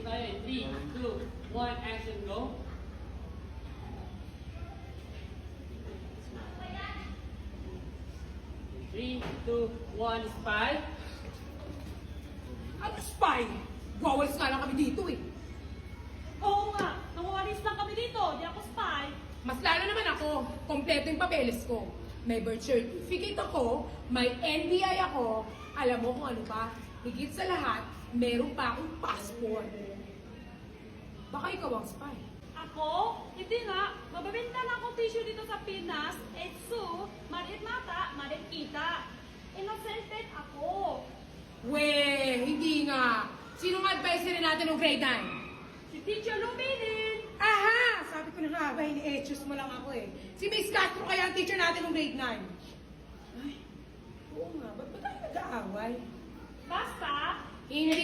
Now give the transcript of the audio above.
tayo. 3, 2, 1, action, go. Three, two, one, spy. Ano spy? Wawalis nga lang kami dito eh. Oo nga, nanguwalis lang kami dito, di ako spy. Mas lalo naman ako, kompleto yung papeles ko. May birth certificate ako, may NBI ako, alam mo kung ano pa, higit sa lahat, meron pa akong passport. Baka ikaw ang spy. Ako? Hindi nga, mababenta na akong tissue dito sa Pinas, etsu, marit mata, marit kita. Innocented ako. Weh, hindi nga. Sino nga advisory natin ng grade 9? Si Teacher Luminin. Aha! Sabi ko na nga ba, ini-etchus mo lang ako eh. Si Miss Castro kaya ang teacher natin ng grade 9. Ay, oo nga, ba't ba tayo nag-aaway? Basta, Hindi